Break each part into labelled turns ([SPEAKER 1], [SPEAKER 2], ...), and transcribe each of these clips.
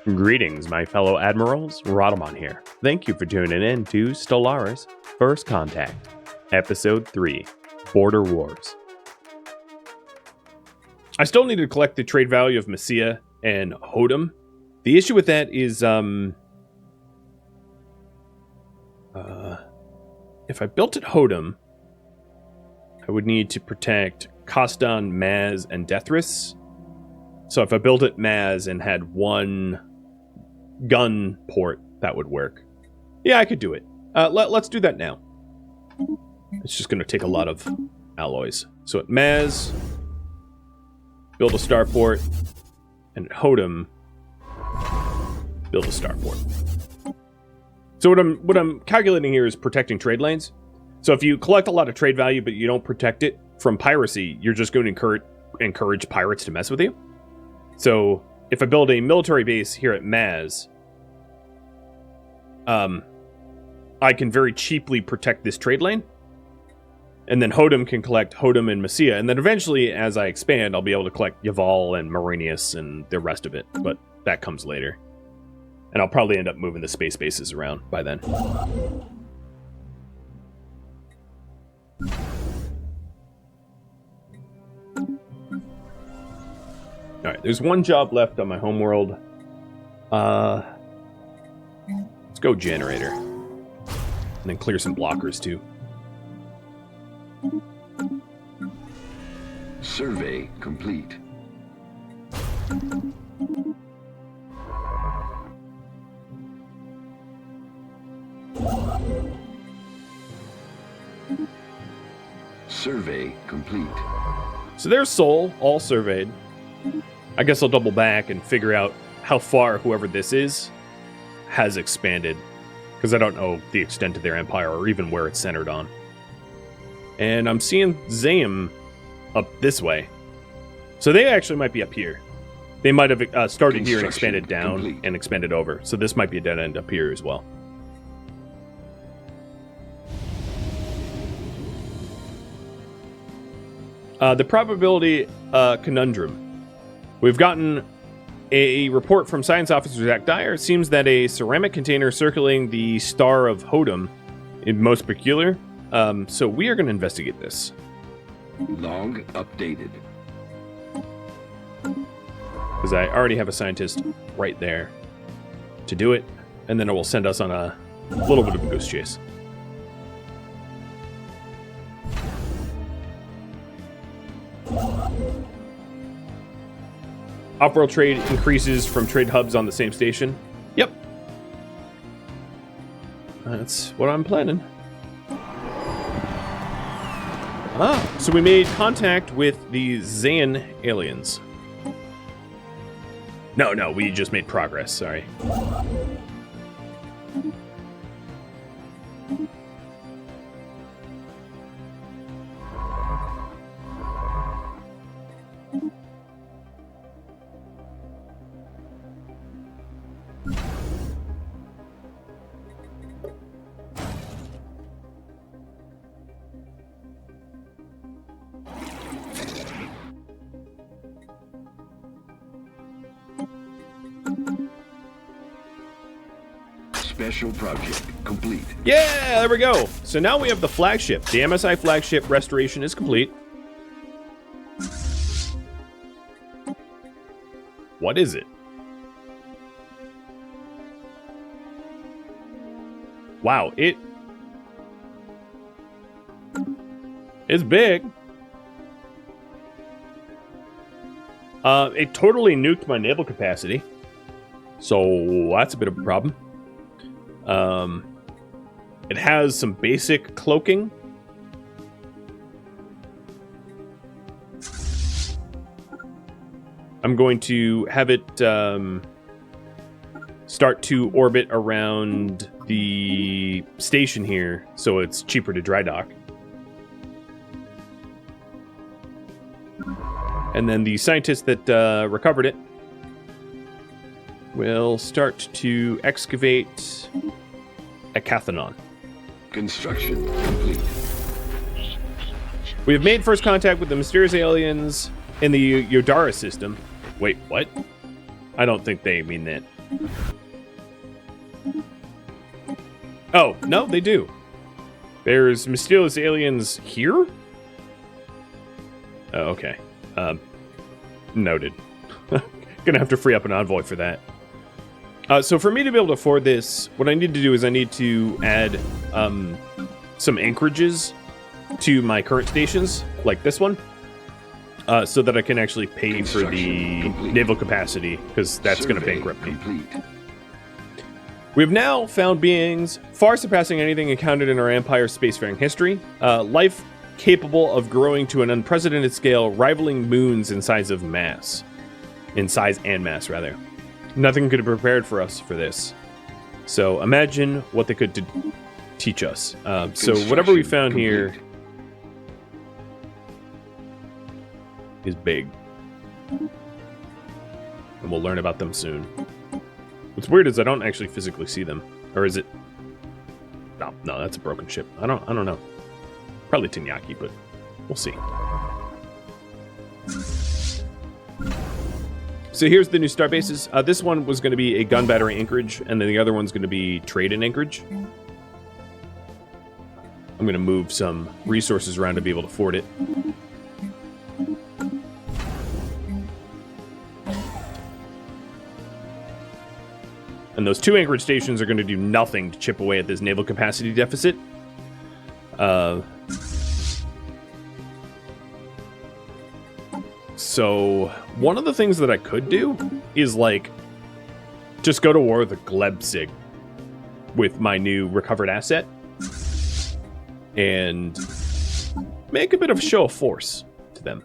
[SPEAKER 1] Greetings, my fellow admirals. Rhadamant here. Thank you for tuning in to Stellaris First Contact, Episode 3, Border Wars. I still need to collect the trade value of Messia and Hodum. The issue with that is, if I built at Hodum, I would need to protect Kostan, Maz, and Dethris. So if I built at Maz and had one gun port, that would work. Yeah, I could do it. Let's do that now. It's just going to take a lot of alloys. So at Maz, build a starport, and at Hodum, build a starport. So what I'm calculating here is protecting trade lanes. So if you collect a lot of trade value but you don't protect it from piracy, you're just going to encourage pirates to mess with you. So if I build a military base here at Maz, I can very cheaply protect this trade lane. And then Hodum can collect Hodum and Messia. And then eventually, as I expand, I'll be able to collect Yaval and Marinius and the rest of it. But that comes later. And I'll probably end up moving the space bases around by then. Alright, there's one job left on my homeworld. Let's go generator. And then clear some blockers too.
[SPEAKER 2] Survey complete. Survey complete.
[SPEAKER 1] So there's Sol, all surveyed. I guess I'll double back and figure out how far whoever this is has expanded. Because I don't know the extent of their empire or even where it's centered on. And I'm seeing Zayim up this way. So they actually might be up here. They might have started here and expanded down complete. And expanded over. So this might be a dead end up here as well. The probability conundrum. We've gotten a report from Science Officer Zach Dyer. It seems that a ceramic container circling the star of Hodum is most peculiar. So we are going to investigate this.
[SPEAKER 2] Log updated.
[SPEAKER 1] Because I already have a scientist right there to do it. And then it will send us on a little bit of a goose chase. Off-world trade increases from trade hubs on the same station. Yep. That's what I'm planning. So we made contact with the Zayan aliens. No, we just made progress, sorry.
[SPEAKER 2] Special project complete.
[SPEAKER 1] Yeah, there we go. So now we have the flagship. The MSI flagship restoration is complete. What is it? Wow, it's big. It totally nuked my naval capacity. So that's a bit of a problem. It has some basic cloaking. I'm going to have it start to orbit around the station here, so it's cheaper to dry dock. And then the scientist that recovered it will start to excavate at Cathanon.
[SPEAKER 2] Construction complete.
[SPEAKER 1] We have made first contact with the mysterious aliens in the Yodara system. Wait, what? I don't think they mean that. Oh, no, they do. There's mysterious aliens here? Oh, okay. Noted. Gonna have to free up an envoy for that. So for me to be able to afford this, what I need to do is I need to add some anchorages to my current stations, like this one, so that I can actually pay for the naval capacity, because that's going to bankrupt me. We have now found beings far surpassing anything encountered in our Empire's spacefaring history. Life capable of growing to an unprecedented scale, rivaling moons in size and mass, rather. Nothing could have prepared for us for this. So imagine what they could teach us. So whatever we found here is big. And we'll learn about them soon. What's weird is I don't actually physically see them. Or is it? No, that's a broken ship. I don't know. Probably Tinyaki, but we'll see. So here's the new star bases. This one was going to be a gun battery anchorage, and then the other one's going to be trade and anchorage. I'm going to move some resources around to be able to afford it. And those two anchorage stations are going to do nothing to chip away at this naval capacity deficit. So one of the things that I could do is, like, just go to war with a Glebsig with my new recovered asset and make a bit of a show of force to them.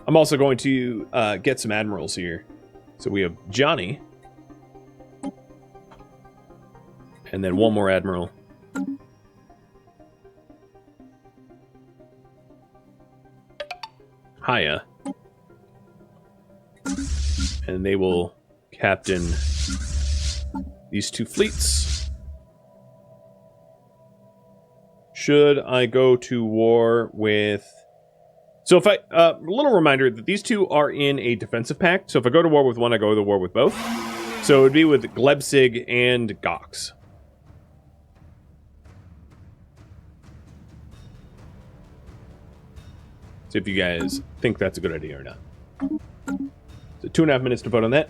[SPEAKER 1] I'm also going to get some admirals here. So we have Johnny. And then one more admiral. Haya. And they will captain these two fleets. Should I go to war with... So if I... a little reminder that these two are in a defensive pact. So if I go to war with one, I go to war with both. So it would be with Glebsig and Gox. See if you guys think that's a good idea or not. So 2.5 minutes to vote on that.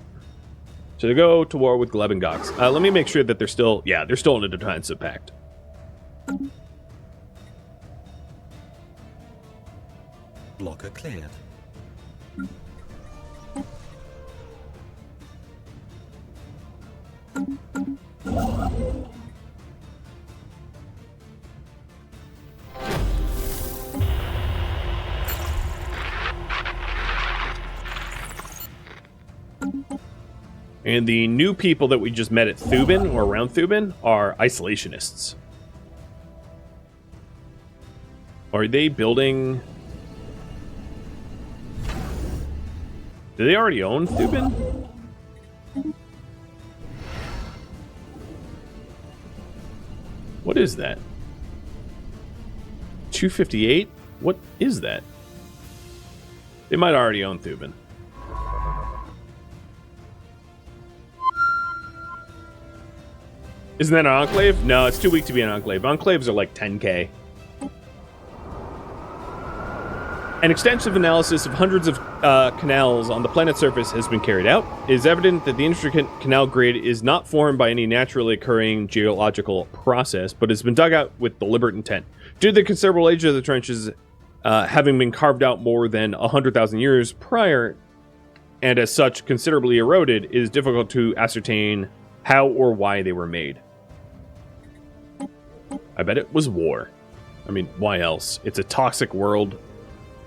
[SPEAKER 1] Should I go to war with Gleb and Gox? Let me make sure that they're still... Yeah, they're still in a defensive pact.
[SPEAKER 3] Blocker cleared.
[SPEAKER 1] And the new people that we just met at Thubin, or around Thubin, are isolationists. Are they building... Do they already own Thubin? What is that? 258? What is that? They might already own Thubin. Isn't that an enclave? No, it's too weak to be an enclave. Enclaves are like 10k. An extensive analysis of hundreds of canals on the planet's surface has been carried out. It is evident that the intricate canal grid is not formed by any naturally occurring geological process, but has been dug out with deliberate intent. Due to the considerable age of the trenches having been carved out more than 100,000 years prior, and as such considerably eroded, it is difficult to ascertain how or why they were made. I bet it was war. I mean, why else? It's a toxic world.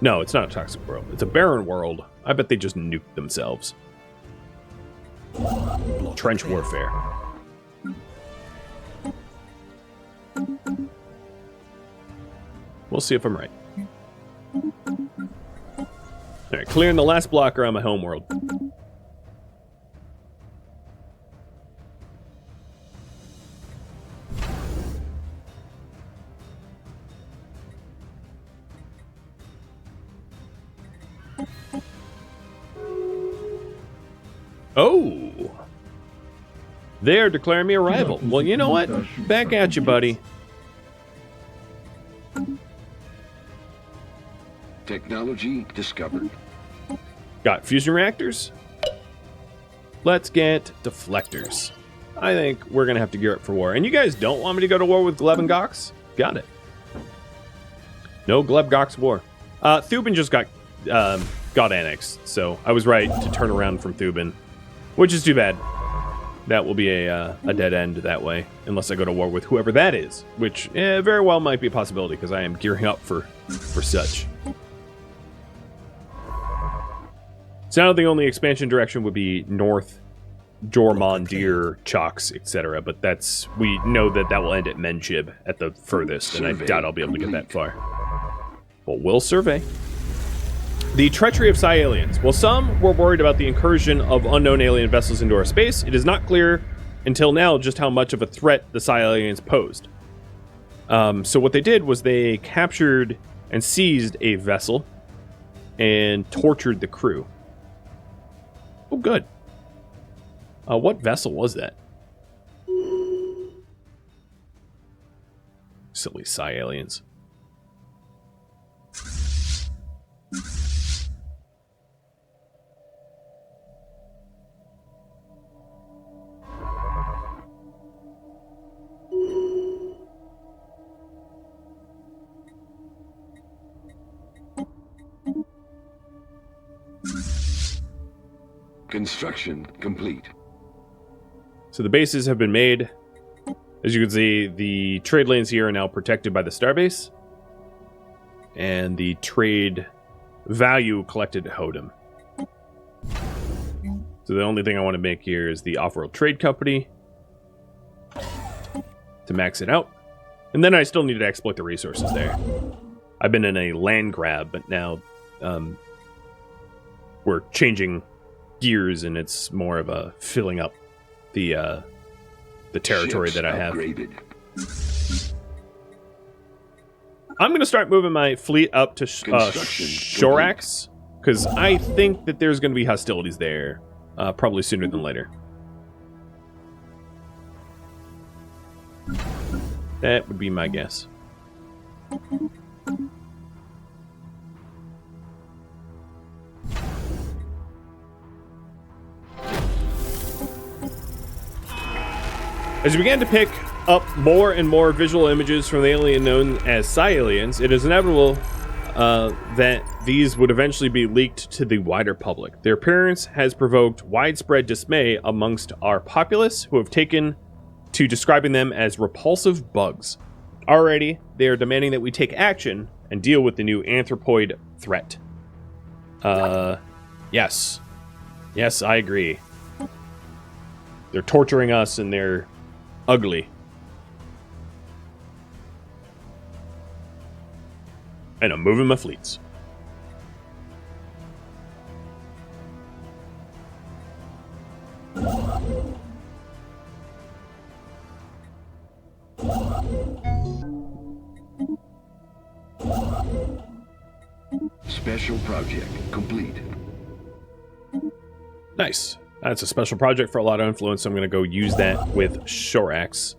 [SPEAKER 1] No, it's not a toxic world. It's a barren world. I bet they just nuked themselves. Trench warfare. We'll see if I'm right. Alright, clearing the last block around my home world. Oh! They're declaring me a rival. Well, you know what? Back at you, buddy.
[SPEAKER 2] Technology discovered.
[SPEAKER 1] Got fusion reactors. Let's get deflectors. I think we're going to have to gear up for war. And you guys don't want me to go to war with Gleb and Gox? Got it. No Gleb-Gox war. Thuban just got annexed, so I was right to turn around from Thuban, which is too bad. That will be a dead end that way, unless I go to war with whoever that is, which very well might be a possibility, because I am gearing up for such. So now the only expansion direction would be north, Jormondir, Chalks, etc. But we know that will end at Menshib at the furthest, and I doubt I'll be able to get that far. But we'll survey. The treachery of Psi aliens. While some were worried about the incursion of unknown alien vessels into our space, it is not clear until now just how much of a threat the Psi aliens posed. So what they did was they captured and seized a vessel and tortured the crew. Oh, good. What vessel was that? Silly Psi aliens.
[SPEAKER 2] Construction complete.
[SPEAKER 1] So the bases have been made. As you can see, the trade lanes here are now protected by the starbase. And the trade value collected at Hodum. So the only thing I want to make here is the off-world trade company to max it out. And then I still need to exploit the resources there. I've been in a land grab, but now we're changing gears, and it's more of a filling up the territory that I have.
[SPEAKER 2] Upgraded.
[SPEAKER 1] I'm going to start moving my fleet up to Shorax, because I think that there's going to be hostilities there, probably sooner than later. That would be my guess. As we began to pick up more and more visual images from the alien known as Psi aliens, it is inevitable that these would eventually be leaked to the wider public. Their appearance has provoked widespread dismay amongst our populace, who have taken to describing them as repulsive bugs. Already, they are demanding that we take action and deal with the new anthropoid threat. Yes. Yes, I agree. They're torturing us, and they're ugly. And I'm moving my fleets.
[SPEAKER 2] Special project complete.
[SPEAKER 1] Nice. That's a special project for a lot of influence, so I'm going to go use that with Shorax.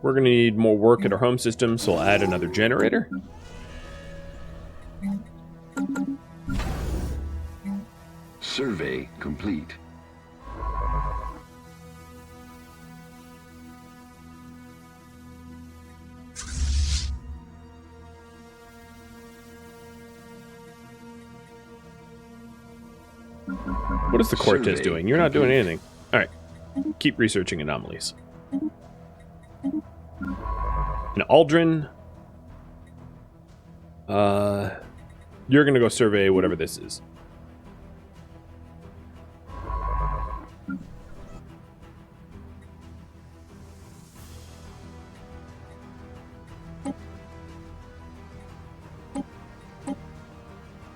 [SPEAKER 1] We're going to need more work at our home system, so I'll add another generator.
[SPEAKER 2] Survey complete.
[SPEAKER 1] What is the Cortez doing? You're not doing anything. Alright. Keep researching anomalies. And Aldrin, you're going to go survey whatever this is.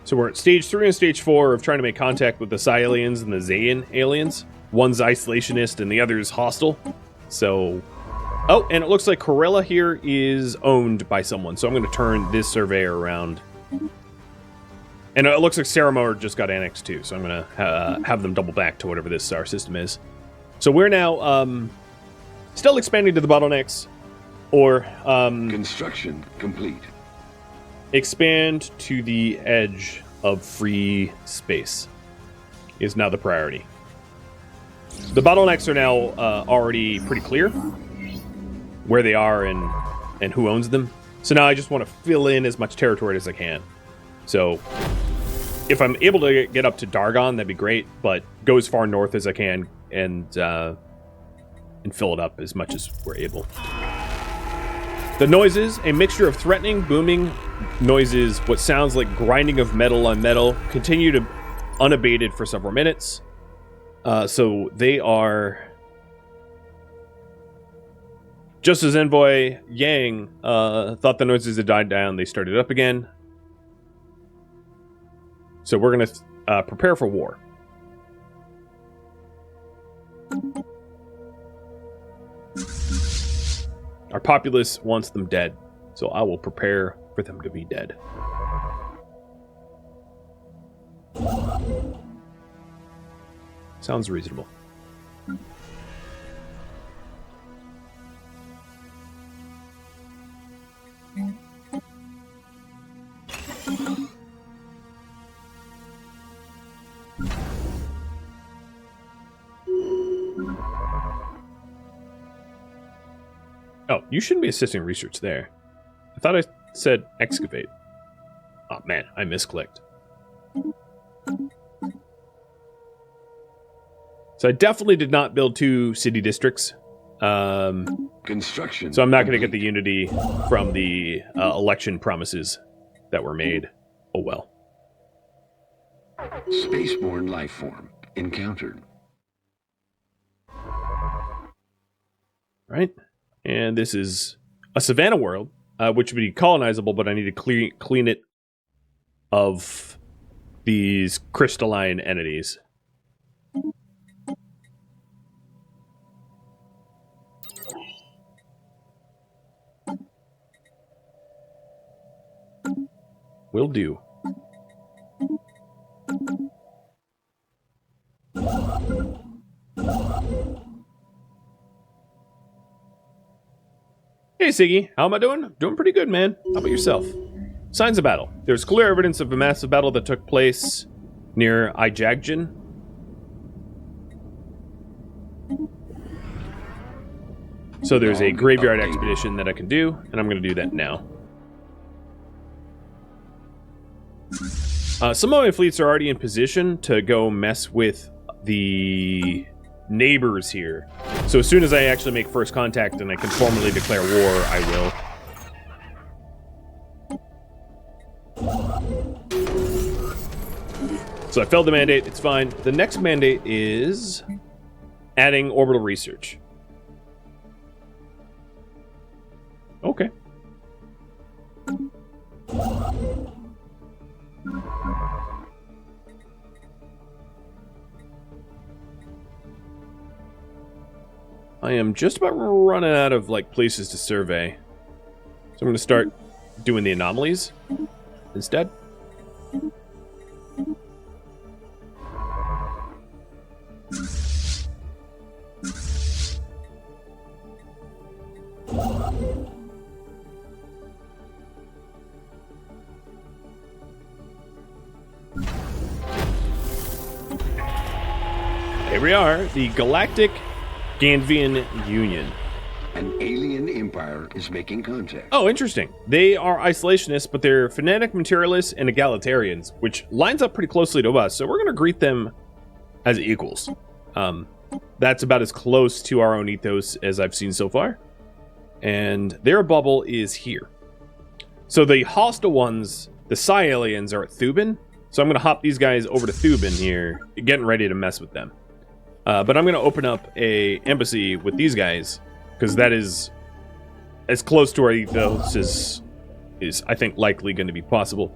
[SPEAKER 1] So we're at stage 3 and stage 4 of trying to make contact with the Psi aliens and the Zayan aliens. One's isolationist and the other's hostile. So, oh, and it looks like Corella here is owned by someone. So I'm going to turn this surveyor around. And it looks like Saramor just got annexed too. So I'm going to have them double back to whatever this star system is. So we're now still expanding to the bottlenecks, or
[SPEAKER 2] Construction complete.
[SPEAKER 1] expand to the edge of free space is now the priority. The bottlenecks are now already pretty clear where they are and who owns them. So now I just want to fill in as much territory as I can. So if I'm able to get up to Dargon, that'd be great, but go as far north as I can and fill it up as much as we're able. The noises, a mixture of threatening, booming noises, what sounds like grinding of metal on metal, continue to unabated for several minutes. So they are... Just as Envoy Yang thought the noises had died down, they started up again. So we're going to prepare for war. Our populace wants them dead, so I will prepare for them to be dead. Sounds reasonable. Oh, you shouldn't be assisting research there. I thought I said excavate. Oh man, I misclicked. So I definitely did not build 2 city districts.
[SPEAKER 2] Construction.
[SPEAKER 1] So I'm not going to get the unity from the election promises that were made. Oh well.
[SPEAKER 2] Spaceborne life form encountered.
[SPEAKER 1] Right? And this is a savannah world, which would be colonizable, but I need to clean it of these crystalline entities. Will do. Hey Siggy, how am I doing? Doing pretty good, man. How about yourself? Signs of battle. There's clear evidence of a massive battle that took place near Ijagjan. So there's a graveyard expedition that I can do, and I'm going to do that now. Some of my fleets are already in position to go mess with the neighbors here. So as soon as I actually make first contact and I can formally declare war, I will. So I failed the mandate, it's fine. The next mandate is adding orbital research. Okay. I am just about running out of places to survey. So I'm going to start doing the anomalies instead. Here we are, the Galactic Ganvian Union.
[SPEAKER 2] An alien empire is making contact.
[SPEAKER 1] Oh, interesting. They are isolationists, but they're fanatic materialists and egalitarians, which lines up pretty closely to us, so we're going to greet them as equals. That's about as close to our own ethos as I've seen so far. And their bubble is here. So the hostile ones, the Psi aliens, are at Thuban, so I'm going to hop these guys over to Thuban here, getting ready to mess with them. But I'm going to open up a embassy with these guys, because that is as close to our ethos is I think, likely going to be possible.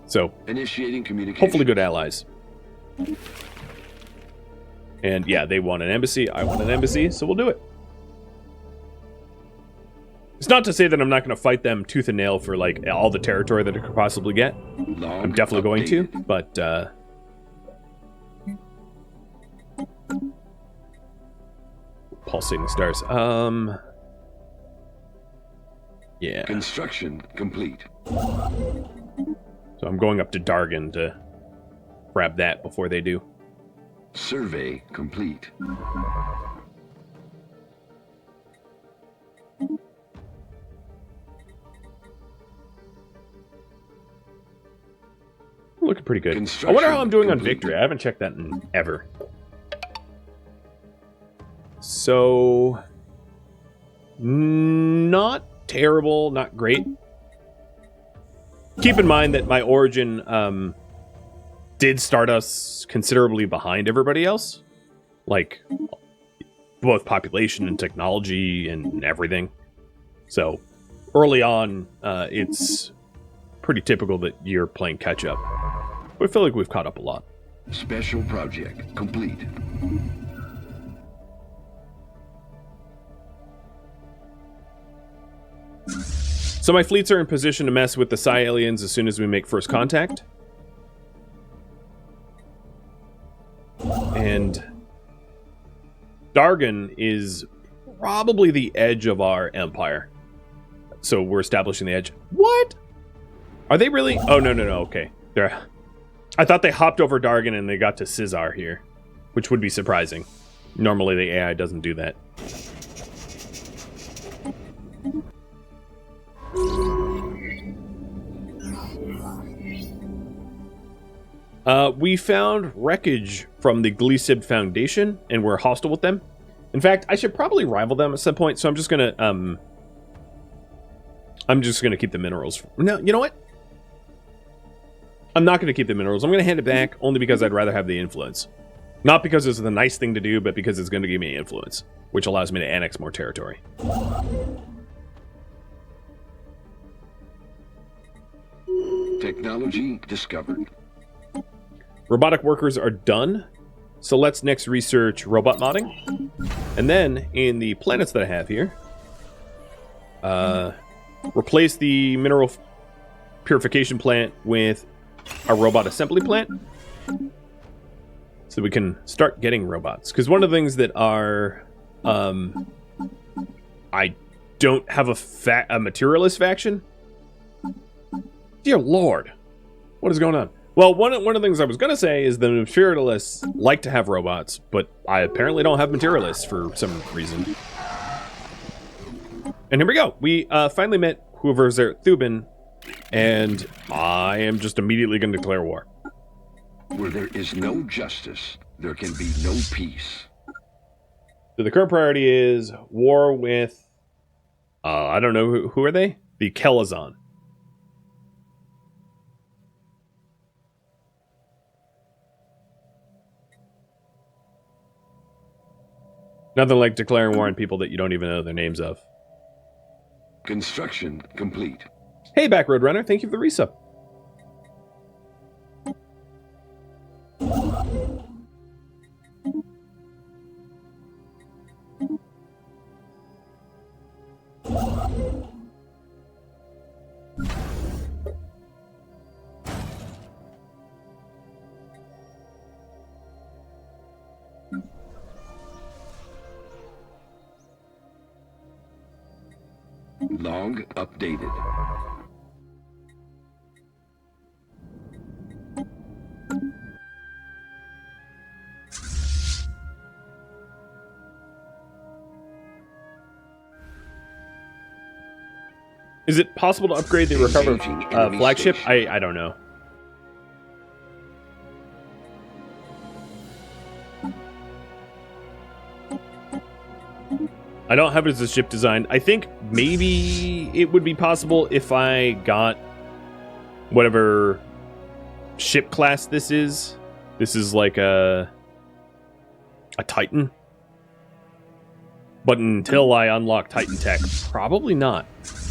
[SPEAKER 1] So,
[SPEAKER 2] initiating communication.
[SPEAKER 1] hopefully good allies. And yeah, they want an embassy. I want an embassy, so we'll do it. It's not to say that I'm not going to fight them tooth and nail for like all the territory that I could possibly get. I'm definitely going to, but pulsating stars. Yeah.
[SPEAKER 2] Construction complete.
[SPEAKER 1] So I'm going up to Dargan to grab that before they do.
[SPEAKER 2] Survey complete.
[SPEAKER 1] Looking pretty good. I wonder how I'm doing on victory. I haven't checked that in ever. So, not terrible, not great. Keep in mind that my origin did start us considerably behind everybody else. Like, both population and technology and everything. So, early on, it's pretty typical that you're playing catch-up. But I feel like we've caught up a lot.
[SPEAKER 2] Special project complete.
[SPEAKER 1] So my fleets are in position to mess with the Psi aliens as soon as we make first contact. And Dargan is probably the edge of our empire. So we're establishing the edge. What? Are they really? Oh, no, okay. I thought they hopped over Dargan and they got to Cizar here, which would be surprising. Normally the AI doesn't do that. We found wreckage from the Gleesib Foundation, and we're hostile with them. In fact, I should probably rival them at some point, so I'm just gonna keep the minerals. No, you know what? I'm not gonna keep the minerals. I'm gonna hand it back only because I'd rather have the influence. Not because it's the nice thing to do, but because it's gonna give me influence, which allows me to annex more territory.
[SPEAKER 2] Technology discovered.
[SPEAKER 1] Robotic workers are done, so let's next research robot modding. And then, in the planets that I have here, replace the mineral purification plant with a robot assembly plant, so we can start getting robots. Because one of the things that are, I don't have a materialist faction. Dear Lord, what is going on? Well, one of the things I was going to say is the Materialists like to have robots, but I apparently don't have Materialists for some reason. And here we go. We finally met whoever's there at Thuban, and I am just immediately going to declare war.
[SPEAKER 2] Where there is no justice, there can be no peace.
[SPEAKER 1] So the current priority is war with, I don't know, who are they? The Kelazoc. Nothing like declaring war on people that you don't even know the names of.
[SPEAKER 2] Construction complete.
[SPEAKER 1] Hey, Back Roadrunner, thank you for the resub.
[SPEAKER 2] Log updated.
[SPEAKER 1] Is it possible to upgrade the recovered flagship? I don't know. I don't have it as a ship design. I think maybe it would be possible if I got whatever ship class this is. This is like a Titan. But until I unlock Titan tech, probably not,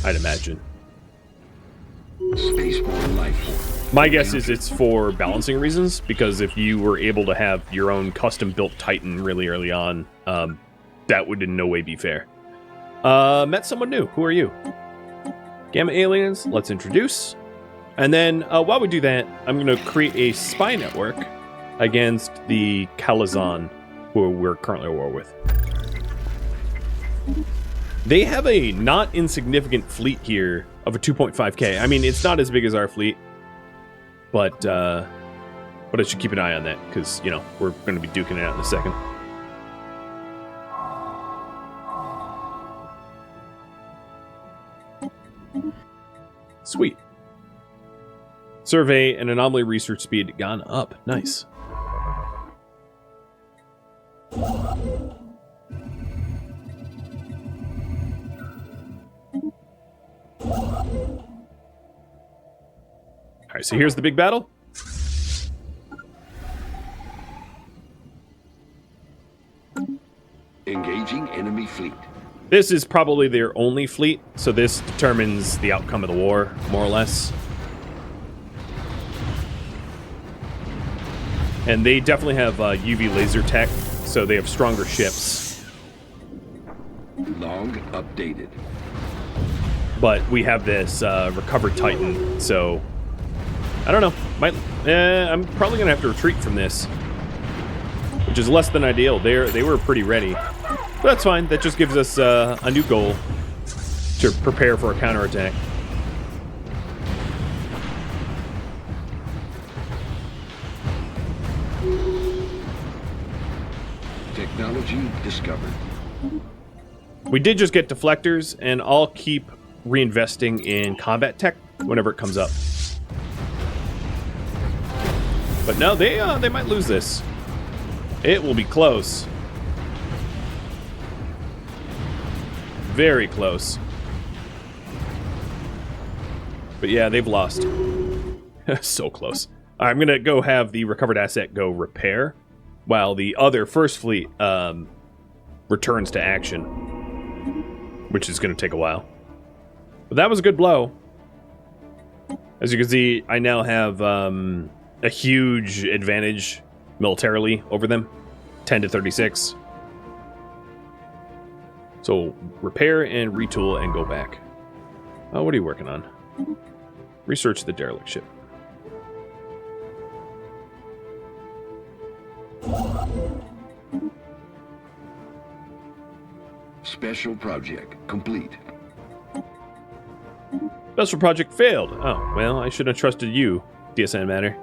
[SPEAKER 1] I'd imagine.
[SPEAKER 2] Spaceborne life form.
[SPEAKER 1] My guess is it's for balancing reasons, because if you were able to have your own custom-built Titan really early on, that would in no way be fair. Met someone new. Who are you? Gamma aliens. Let's introduce. And then while we do that, I'm going to create a spy network against the Kelazoc, who we're currently at war with. They have a not insignificant fleet here of a 2.5k. I mean, it's not as big as our fleet, but I should keep an eye on that because, you know, we're going to be duking it out in a second. Sweet. Survey and anomaly research speed gone up. Nice. All right, so here's the big battle.
[SPEAKER 2] Engaging enemy fleet.
[SPEAKER 1] This is probably their only fleet, so this determines the outcome of the war, more or less. And they definitely have UV laser tech, so they have stronger ships.
[SPEAKER 2] Log updated.
[SPEAKER 1] But we have this recovered Titan, so I don't know. I'm probably gonna have to retreat from this, which is less than ideal. They were pretty ready, but that's fine. That just gives us a new goal to prepare for a counterattack.
[SPEAKER 2] Technology discovered.
[SPEAKER 1] We did just get deflectors, and I'll keep reinvesting in combat tech whenever it comes up. But no, they might lose this. It will be close. Very close. But yeah, they've lost. So close. I'm gonna go have the recovered asset go repair, while the other first fleet returns to action, which is gonna take a while. But that was a good blow. As you can see, I now have a huge advantage militarily over them, 10 to 36. So repair and retool and go back. Oh, what are you working on? Research the derelict ship.
[SPEAKER 2] Special project complete.
[SPEAKER 1] Special project failed. Oh, well, I should have trusted you, DSN Matter.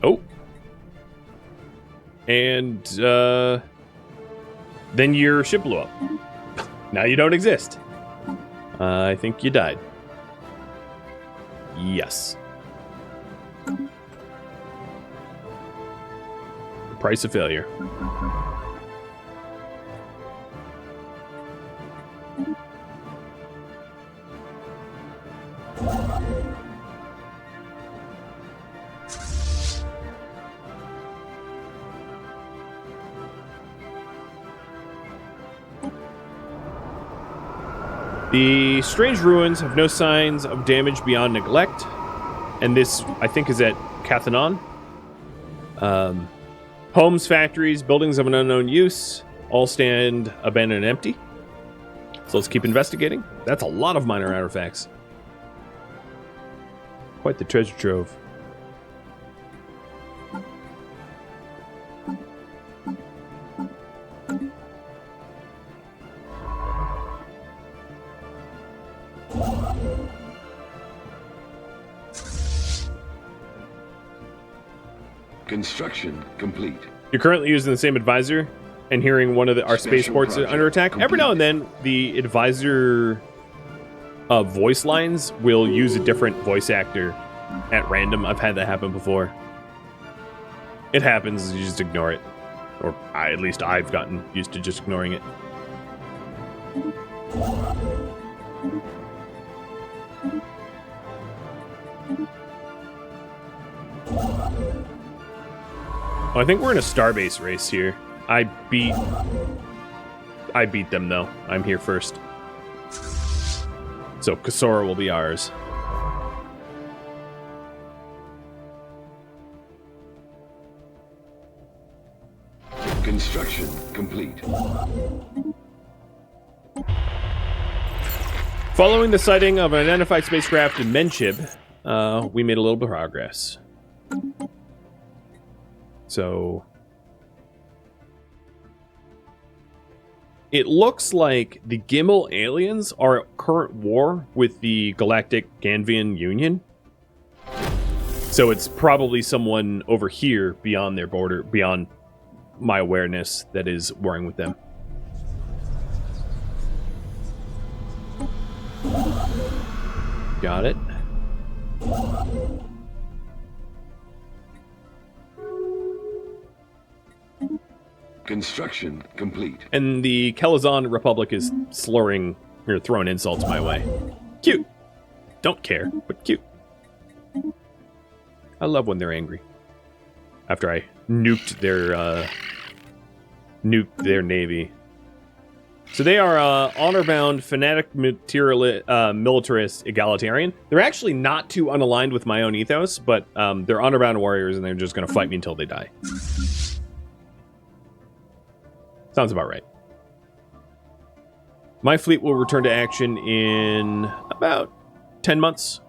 [SPEAKER 1] Oh. And, then your ship blew up. Now you don't exist. I think you died. Yes. The price of failure. The strange ruins have no signs of damage beyond neglect, and this, I think, is at Cathanon. Homes, factories, buildings of an unknown use all stand abandoned and empty. So let's keep investigating. That's a lot of minor artifacts. Quite the treasure trove.
[SPEAKER 2] Construction complete.
[SPEAKER 1] You're currently using the same advisor and hearing one of our spaceports under attack.
[SPEAKER 2] Complete.
[SPEAKER 1] Every now and then, the advisor voice lines will use a different voice actor at random. I've had that happen before. It happens, you just ignore it. Or at least I've gotten used to just ignoring it. Oh, I think we're in a starbase race here. I beat I beat them, though. I'm here first. So Kasora will be ours.
[SPEAKER 2] Construction complete.
[SPEAKER 1] Following the sighting of an identified spacecraft in Menshib, we made a little bit of progress. So it looks like the Gimel aliens are at current war with the Galactic Ganvian Union. So it's probably someone over here beyond their border, beyond my awareness, that is warring with them. Got it.
[SPEAKER 2] Construction complete.
[SPEAKER 1] And the Kelazoc Republic is slurring or throwing insults my way. Cute. Don't care, but cute. I love when they're angry. After I nuked their navy. So they are honor-bound, fanatic, militarist, egalitarian. They're actually not too unaligned with my own ethos, but they're honor-bound warriors, and they're just going to fight me until they die. Sounds about right. My fleet will return to action in about 10 months.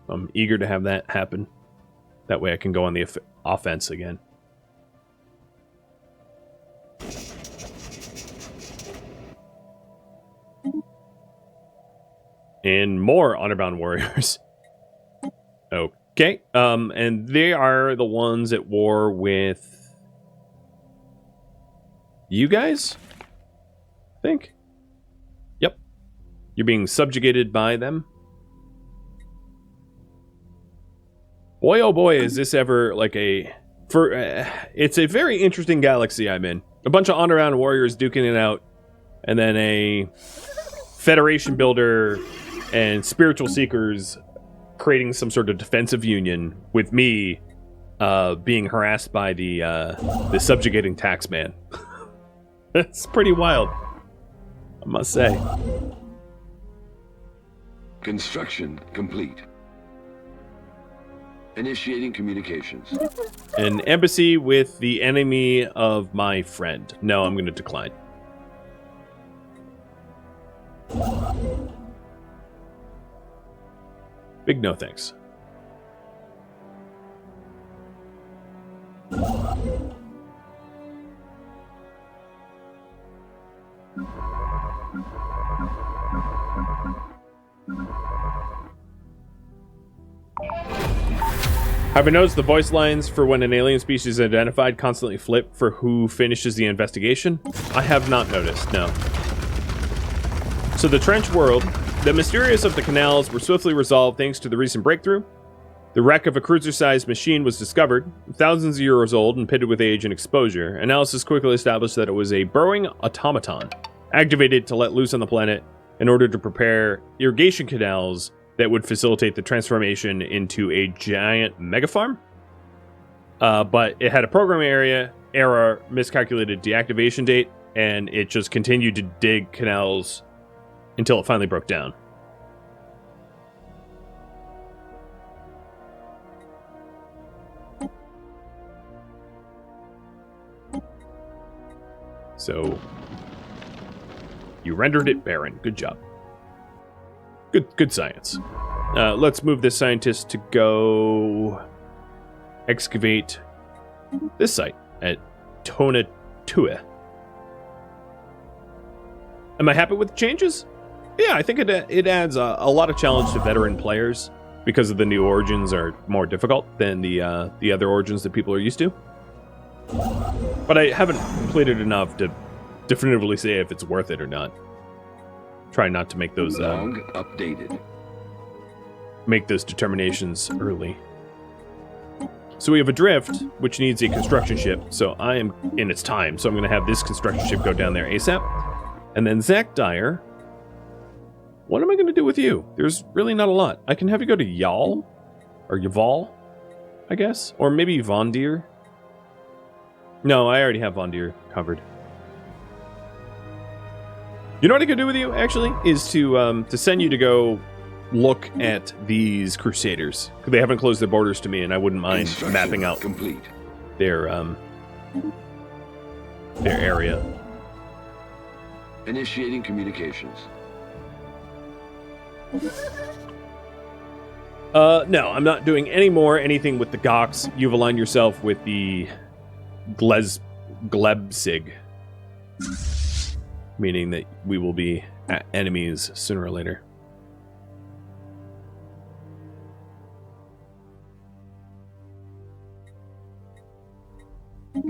[SPEAKER 1] I'm eager to have that happen. That way I can go on the offense again. And more honor-bound warriors. Okay. And they are the ones at war with you guys? I think. Yep. You're being subjugated by them. Boy, oh boy, is this ever like a... it's a very interesting galaxy I'm in. A bunch of honor-bound warriors duking it out, and then a Federation builder and spiritual seekers creating some sort of defensive union with me being harassed by the subjugating taxman. It's pretty wild, I must say.
[SPEAKER 2] Construction complete. Initiating communications.
[SPEAKER 1] An embassy with the enemy of my friend. No, I'm going to decline. Big no thanks. Have I noticed the voice lines for when an alien species is identified constantly flip for who finishes the investigation? I have not noticed, no. So the trench world, the mysterious of the canals were swiftly resolved thanks to the recent breakthrough. The wreck of a cruiser-sized machine was discovered, thousands of years old and pitted with age and exposure. Analysis quickly established that it was a burrowing automaton, activated to let loose on the planet in order to prepare irrigation canals that would facilitate the transformation into a giant megafarm. But it had a program error, miscalculated deactivation date, and it just continued to dig canals until it finally broke down. So, you rendered it barren. Good job. Good science. Let's move this scientist to go excavate this site at Tonatua. Am I happy with the changes? Yeah, I think it adds a lot of challenge to veteran players because of the new origins are more difficult than the other origins that people are used to. But I haven't completed enough to definitively say if it's worth it or not. Try not to make those
[SPEAKER 2] log updated.
[SPEAKER 1] Make those determinations early. So we have a drift, which needs a construction ship. So I am in its time. So I'm going to have this construction ship go down there ASAP. And then Zach Dyer. What am I going to do with you? There's really not a lot. I can have you go to Yal or Yaval, I guess, or maybe Vondir. No, I already have Von Deer covered. You know what I could do with you, actually? Is to send you to go look at these Crusaders. They haven't closed their borders to me, and I wouldn't mind mapping out
[SPEAKER 2] complete.
[SPEAKER 1] Their area.
[SPEAKER 2] Initiating communications.
[SPEAKER 1] No, I'm not doing anything with the Gox. You've aligned yourself with the Glebsig, meaning that we will be enemies sooner or later.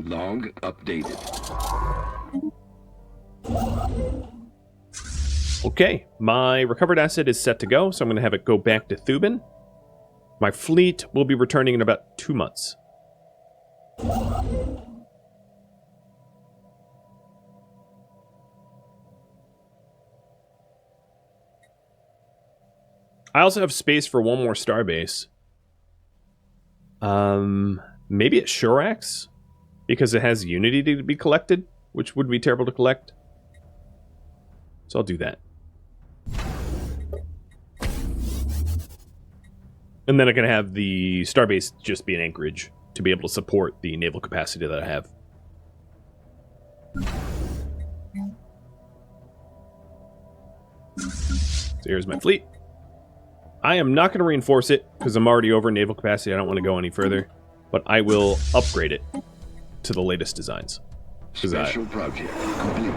[SPEAKER 2] Log updated.
[SPEAKER 1] Okay, my recovered asset is set to go, so I'm going to have it go back to Thuban. My fleet will be returning in about 2 months. I also have space for one more starbase. Maybe at Shorax, because it has Unity to be collected, which would be terrible to collect. So I'll do that. And then I can have the starbase just be in Anchorage to be able to support the naval capacity that I have. So here's my fleet. I am not going to reinforce it because I'm already over naval capacity. I don't want to go any further. But I will upgrade it to the latest designs.
[SPEAKER 2] Special project complete.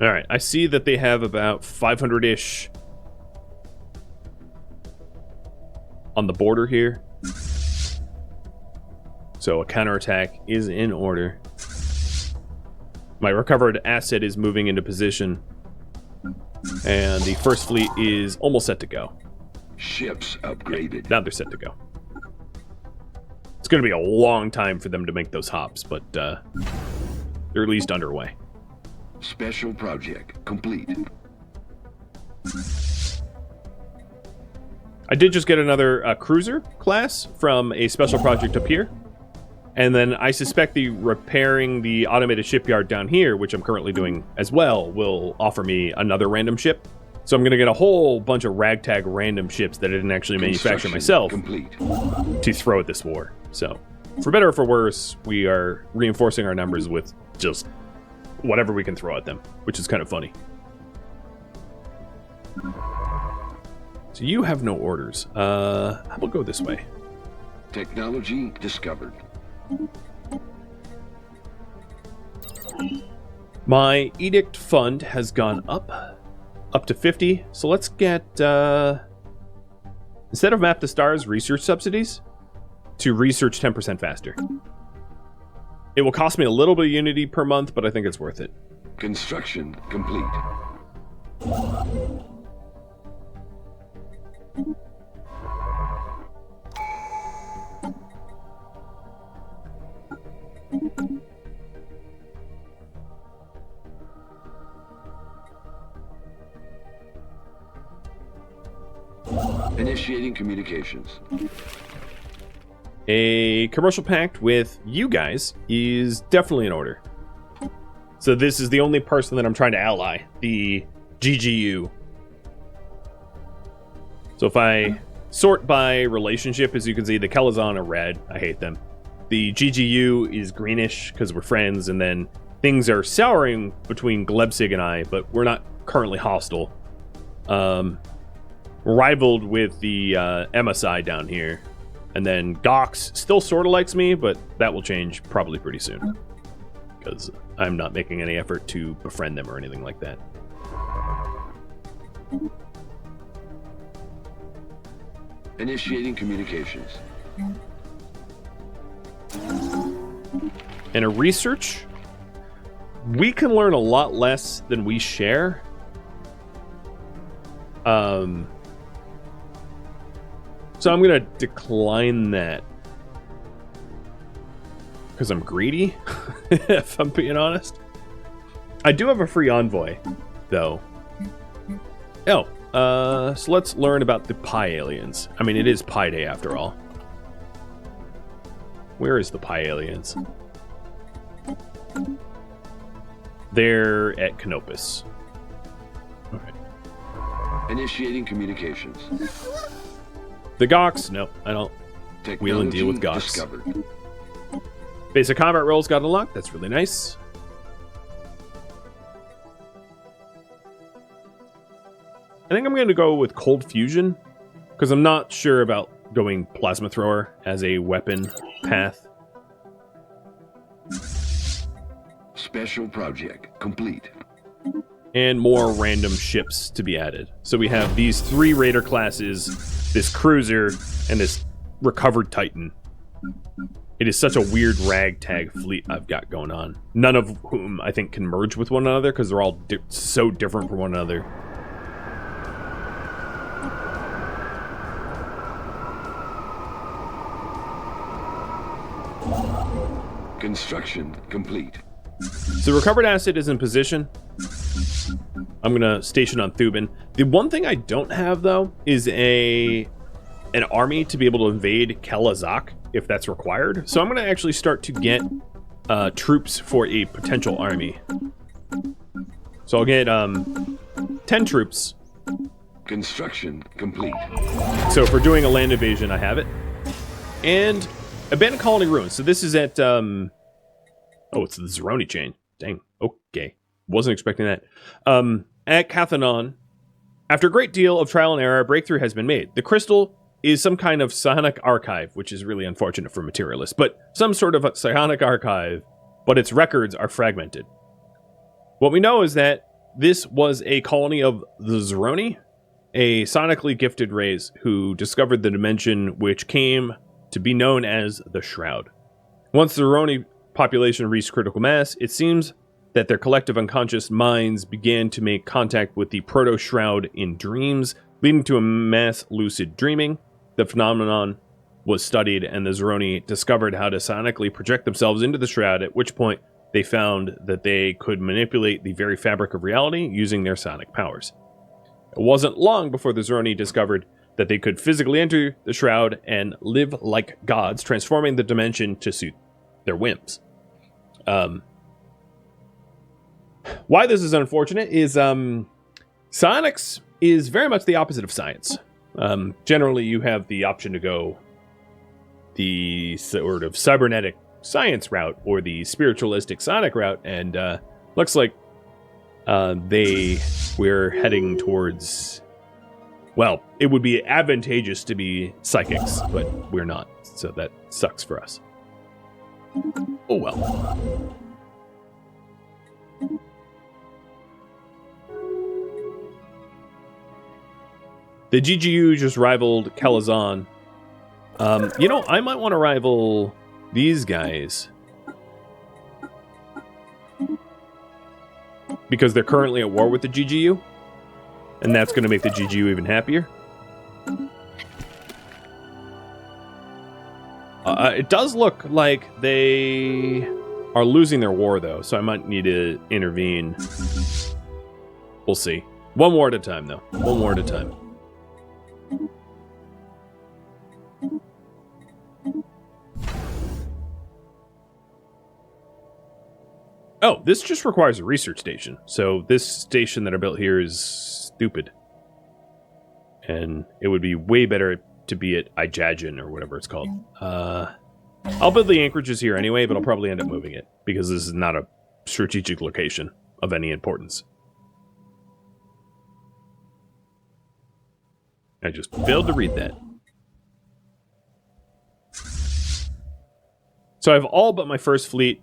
[SPEAKER 1] Alright, I see that they have about 500-ish on the border here. So a counterattack is in order. My recovered asset is moving into position. And the first fleet is almost set to go.
[SPEAKER 2] Ships upgraded.
[SPEAKER 1] Now they're set to go. It's going to be a long time for them to make those hops, but they're at least underway.
[SPEAKER 2] Special project complete.
[SPEAKER 1] I did just get another cruiser class from a special project up here. And then I suspect the repairing the automated shipyard down here, which I'm currently doing as well, will offer me another random ship. So I'm going to get a whole bunch of ragtag random ships that I didn't actually manufacture myself to throw at this war. So, for better or for worse, we are reinforcing our numbers with just whatever we can throw at them, which is kind of funny. So you have no orders. How about go this way?
[SPEAKER 2] Technology discovered.
[SPEAKER 1] My edict fund has gone up to 50. So let's get, instead of map the stars research subsidies, to research 10% faster. It will cost me a little bit of Unity per month, but I think it's worth it.
[SPEAKER 2] Construction complete. Initiating communications.
[SPEAKER 1] A commercial pact with you guys is definitely in order. So this is the only person that I'm trying to ally, the GGU. So if I sort by relationship, as you can see, the Kelazoc are red. I hate them. The GGU is greenish because we're friends, and then things are souring between Glebsig and I, but we're not currently hostile. Rivaled with the MSI down here. And then Gox still sort of likes me, but that will change probably pretty soon. Because I'm not making any effort to befriend them or anything like that.
[SPEAKER 2] Initiating communications.
[SPEAKER 1] In a research, we can learn a lot less than we share. So I'm going to decline that. Because I'm greedy, if I'm being honest. I do have a free envoy, though. Oh, so let's learn about the Pi aliens. I mean, it is Pi Day after all. Where is the Pi aliens? They're at Canopus. Okay.
[SPEAKER 2] Initiating communications.
[SPEAKER 1] The Gox? No, I don't wheel and deal with Gox.
[SPEAKER 2] Discovered.
[SPEAKER 1] Basic combat rolls got unlocked. That's really nice. I think I'm going to go with Cold Fusion, because I'm not sure about going Plasma Thrower as a weapon path.
[SPEAKER 2] Special project complete.
[SPEAKER 1] And more random ships to be added. So we have these 3 Raider classes, this Cruiser, and this Recovered Titan. It is such a weird ragtag fleet I've got going on. None of whom I think can merge with one another, because they're all so different from one another.
[SPEAKER 2] Construction complete.
[SPEAKER 1] So recovered asset is in position. I'm gonna station on Thuban. The one thing I don't have though is an army to be able to invade Kelazoc if that's required. So I'm gonna actually start to get troops for a potential army. So I'll get 10 troops.
[SPEAKER 2] Construction complete.
[SPEAKER 1] So if we're doing a land invasion, I have it. And Abandoned Colony Ruins. So this is at oh, it's the Zeroni chain. Dang. Okay. Wasn't expecting that. At Cathanon, after a great deal of trial and error, a breakthrough has been made. The crystal is some kind of psionic archive, which is really unfortunate for Materialist, but some sort of a psionic archive, but its records are fragmented. What we know is that this was a colony of the Zeroni, a sonically gifted race who discovered the dimension which came to be known as the Shroud. Once the Zeroni population reached critical mass, it seems that their collective unconscious minds began to make contact with the proto-shroud in dreams, leading to a mass lucid dreaming. The phenomenon was studied, and the Zeroni discovered how to sonically project themselves into the shroud, at which point they found that they could manipulate the very fabric of reality using their sonic powers. It wasn't long before the Zeroni discovered that they could physically enter the shroud and live like gods, transforming the dimension to suit their whims. Why this is unfortunate is psionics is very much the opposite of science. Generally, you have the option to go the sort of cybernetic science route or the spiritualistic sonic route, and looks like we're heading towards, well, it would be advantageous to be psychics, but we're not, so that sucks for us. Oh well. The GGU just rivaled Kelazoc. You know, I might want to rival these guys, because they're currently at war with the GGU, and that's going to make the GGU even happier. It does look like they are losing their war, though, so I might need to intervene. We'll see. One war at a time, though. One war at a time. Oh, this just requires a research station. So this station that I built here is stupid. And it would be way better to be at Ijajin or whatever it's called. I'll build the anchorages here anyway, but I'll probably end up moving it because this is not a strategic location of any importance. I just failed to read that. So I have all but my first fleet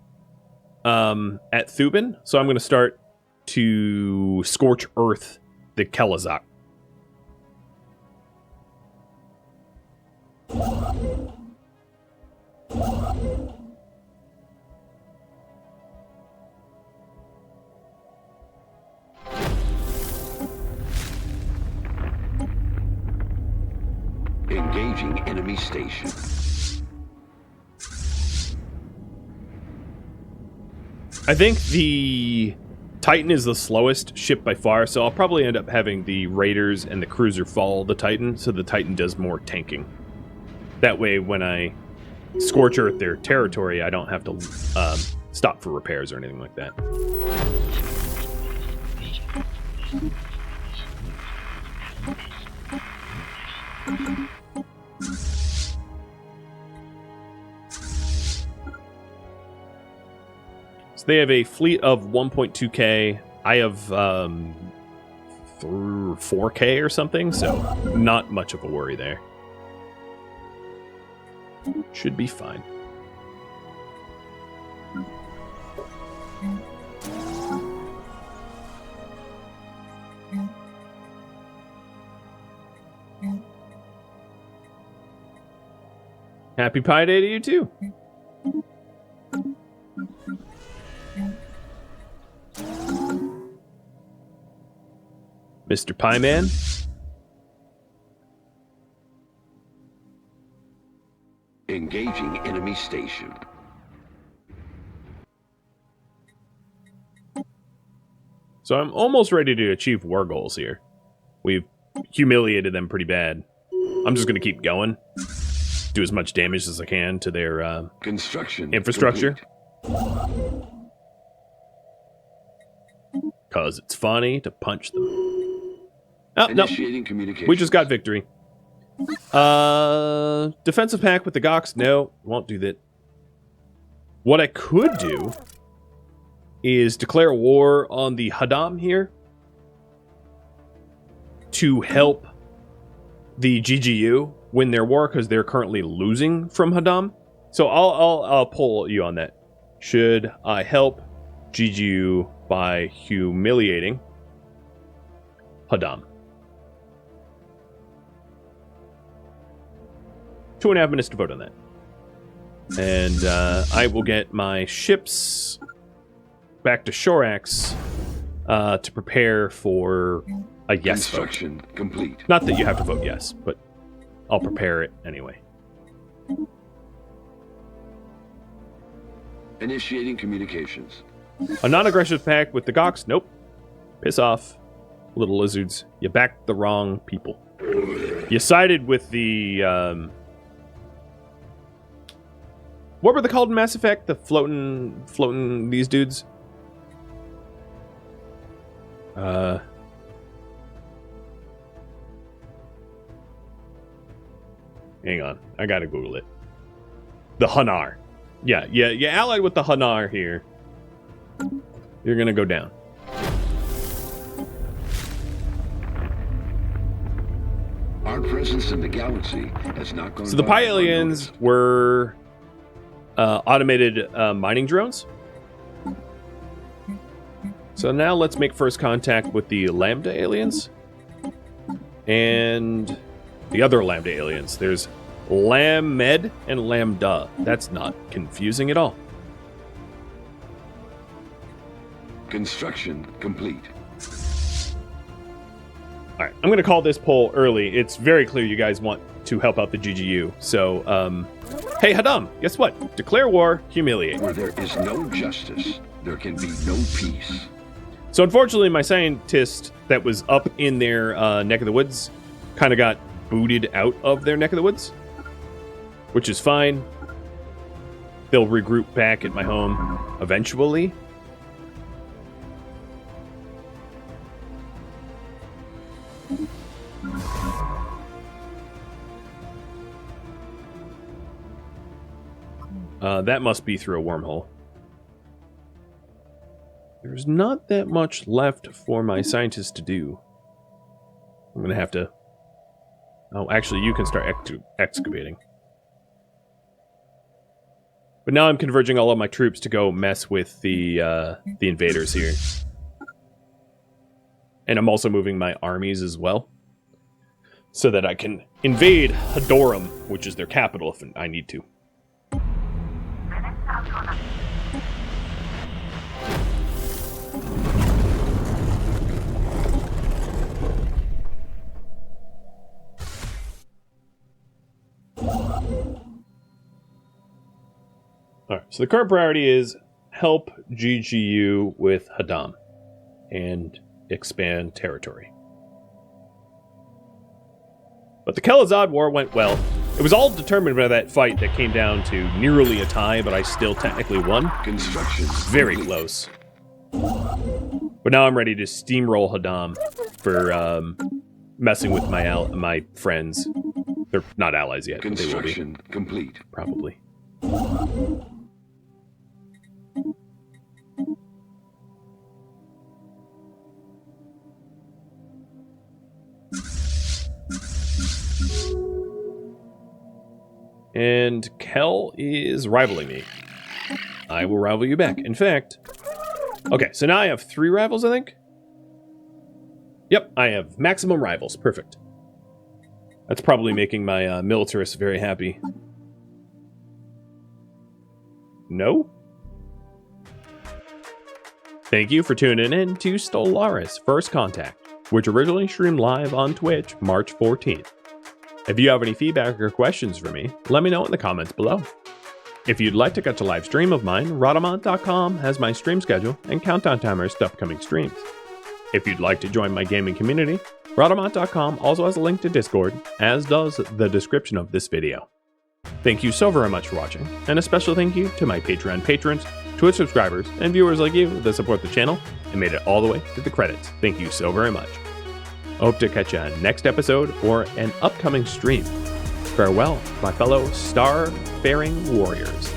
[SPEAKER 1] at Thuban, so I'm going to start to scorch earth the Kelazoc.
[SPEAKER 2] Engaging enemy station.
[SPEAKER 1] I think the Titan is the slowest ship by far, so I'll probably end up having the Raiders and the cruiser follow the Titan, so the Titan does more tanking. That way, when I scorch earth their territory, I don't have to stop for repairs or anything like that. So they have a fleet of 1.2k. I have 4k or something, so not much of a worry there. Should be fine. Happy Pi Day to you too. Mr. Pie Man.
[SPEAKER 2] Engaging enemy station.
[SPEAKER 1] So I'm almost ready to achieve war goals here. We've humiliated them pretty bad. I'm just going to keep going. Do as much damage as I can to their
[SPEAKER 2] Construction
[SPEAKER 1] infrastructure. Because it's funny to punch them. Oh, no.
[SPEAKER 2] Initiating communication.
[SPEAKER 1] We just got victory. Defensive pact with the Gox? No, won't do that. What I could do is declare war on the Rhadamant here to help the GGU win their war because they're currently losing from Rhadamant. So I'll pull you on that. Should I help GGU by humiliating Rhadamant? 2.5 minutes to vote on that. And I will get my ships back to Shorax to prepare for a yes vote.
[SPEAKER 2] Construction complete.
[SPEAKER 1] Not that you have to vote yes, but I'll prepare it anyway.
[SPEAKER 2] Initiating communications.
[SPEAKER 1] A non-aggressive pact with the Gox? Nope. Piss off, little lizards. You backed the wrong people. You sided with the... what were they called in Mass Effect? The floating these dudes? Hang on. I gotta Google it. The Hanar. Yeah, you allied with the Hanar here. You're gonna go down.
[SPEAKER 2] Our presence in the galaxy has not gone.
[SPEAKER 1] So the Pi aliens were automated mining drones. So now let's make first contact with the Lambda aliens and the other Lambda aliens. There's Lamed and Lambda. That's not confusing at all.
[SPEAKER 2] Construction complete.
[SPEAKER 1] All right, I'm going to call this poll early. It's very clear you guys want to help out the GGU. So, hey, Rhadamant, guess what? Declare war, humiliate.
[SPEAKER 2] Where there is no justice, there can be no peace.
[SPEAKER 1] So, unfortunately, my scientist that was up in their neck of the woods kind of got booted out of their neck of the woods, which is fine. They'll regroup back at my home eventually. That must be through a wormhole. There's not that much left for my scientists to do. I'm gonna have to... Oh, actually, you can start excavating. But now I'm converging all of my troops to go mess with the invaders here. And I'm also moving my armies as well, so that I can invade Hadoram, which is their capital, if I need to. Alright, so the current priority is help GGU with Rhadamant. and expand territory. But the Kelazoc War went well. It was all determined by that fight that came down to nearly a tie, but I still technically won.
[SPEAKER 2] Construction.
[SPEAKER 1] Very close. But now I'm ready to steamroll Rhadamant for messing with my friends. They're not allies yet, but they will be.
[SPEAKER 2] Construction complete.
[SPEAKER 1] Probably. And Kel is rivaling me. I will rival you back. In fact, okay, so now I have 3 rivals, I think? Yep, I have maximum rivals. Perfect. That's probably making my militarist very happy. No? Thank you for tuning in to Stellaris First Contact, which originally streamed live on Twitch March 14th. If you have any feedback or questions for me, let me know in the comments below. If you'd like to catch a live stream of mine, Rhadamant.com has my stream schedule and countdown timers to upcoming streams. If you'd like to join my gaming community, Rhadamant.com also has a link to Discord, as does the description of this video. Thank you so very much for watching, and a special thank you to my Patreon patrons, Twitch subscribers, and viewers like you that support the channel and made it all the way to the credits. Thank you so very much. I hope to catch you on next episode or an upcoming stream. Farewell, my fellow star-faring warriors.